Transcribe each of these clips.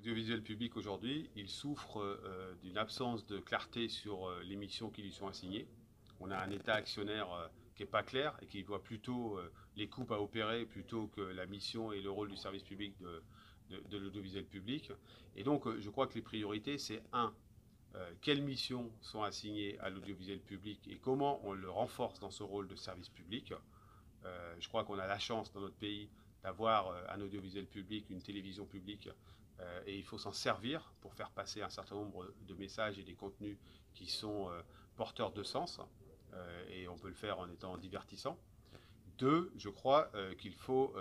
L'audiovisuel public aujourd'hui, il souffre d'une absence de clarté sur les missions qui lui sont assignées. On a un État actionnaire qui n'est pas clair et qui voit plutôt les coupes à opérer plutôt que la mission et le rôle du service public de l'audiovisuel public. Et donc, je crois que les priorités, c'est quelles missions sont assignées à l'audiovisuel public et comment on le renforce dans ce rôle de service public. Je crois qu'on a la chance dans notre pays d'avoir un audiovisuel public, une télévision publique, et il faut s'en servir pour faire passer un certain nombre de messages et des contenus qui sont porteurs de sens, et on peut le faire en étant divertissant. Deux, je crois qu'il faut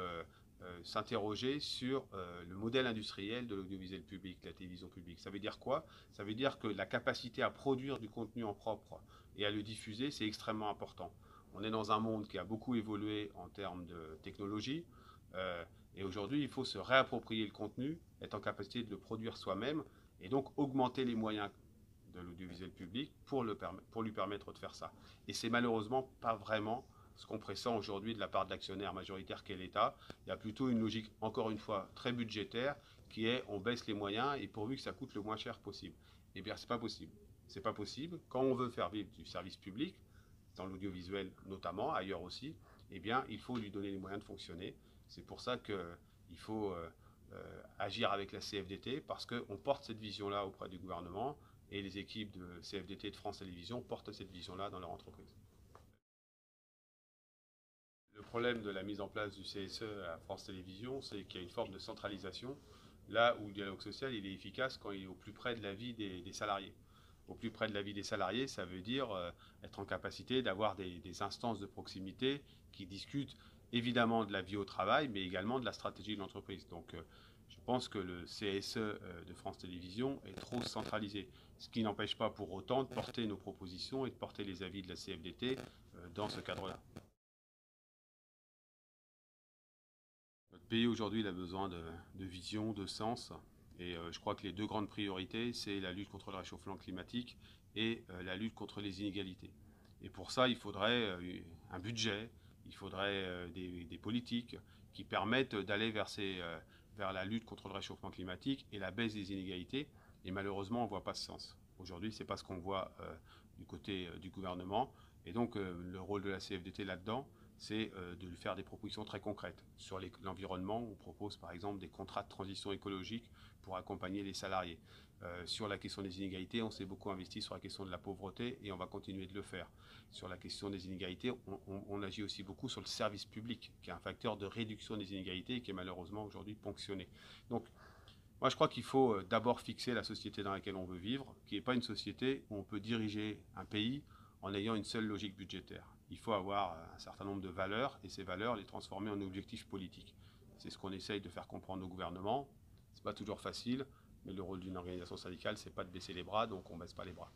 s'interroger sur le modèle industriel de l'audiovisuel public, de la télévision publique. Ça veut dire quoi? Ça veut dire que la capacité à produire du contenu en propre et à le diffuser, c'est extrêmement important. On est dans un monde qui a beaucoup évolué en termes de technologie, et aujourd'hui, il faut se réapproprier le contenu, être en capacité de le produire soi-même, et donc augmenter les moyens de l'audiovisuel public pour lui permettre de faire ça. Et c'est malheureusement pas vraiment ce qu'on pressent aujourd'hui de la part de l'actionnaire majoritaire qu'est l'État. Il y a plutôt une logique, encore une fois, très budgétaire, qui est on baisse les moyens et pourvu que ça coûte le moins cher possible. Eh bien, c'est pas possible. C'est pas possible. Quand on veut faire vivre du service public, dans l'audiovisuel notamment, ailleurs aussi, eh bien, il faut lui donner les moyens de fonctionner. C'est pour ça qu'il faut agir avec la CFDT, parce qu'on porte cette vision-là auprès du gouvernement, et les équipes de CFDT de France Télévisions portent cette vision-là dans leur entreprise. Le problème de la mise en place du CSE à France Télévisions, c'est qu'il y a une forme de centralisation, là où le dialogue social il est efficace quand il est au plus près de la vie des salariés. Au plus près de la vie des salariés, ça veut dire être en capacité d'avoir des instances de proximité qui discutent évidemment de la vie au travail, mais également de la stratégie de l'entreprise. Donc je pense que le CSE de France Télévisions est trop centralisé, ce qui n'empêche pas pour autant de porter nos propositions et de porter les avis de la CFDT dans ce cadre-là. Notre pays aujourd'hui il a besoin de vision, de sens, et je crois que les deux grandes priorités, c'est la lutte contre le réchauffement climatique et la lutte contre les inégalités. Et pour ça, il faudrait un budget, il faudrait des politiques qui permettent d'aller vers la lutte contre le réchauffement climatique et la baisse des inégalités. Et malheureusement, on ne voit pas ce sens. Aujourd'hui, ce n'est pas ce qu'on voit du côté du gouvernement. Et donc, le rôle de la CFDT là-dedans, c'est de lui faire des propositions très concrètes. Sur l'environnement, on propose par exemple des contrats de transition écologique pour accompagner les salariés. Sur la question des inégalités, on s'est beaucoup investi sur la question de la pauvreté et on va continuer de le faire. Sur la question des inégalités, on agit aussi beaucoup sur le service public, qui est un facteur de réduction des inégalités et qui est malheureusement aujourd'hui ponctionné. Donc, moi, je crois qu'il faut d'abord fixer la société dans laquelle on veut vivre, qui n'est pas une société où on peut diriger un pays en ayant une seule logique budgétaire. Il faut avoir un certain nombre de valeurs et ces valeurs, les transformer en objectifs politiques. C'est ce qu'on essaye de faire comprendre au gouvernement. Ce n'est pas toujours facile, mais le rôle d'une organisation syndicale, ce n'est pas de baisser les bras, donc on ne baisse pas les bras.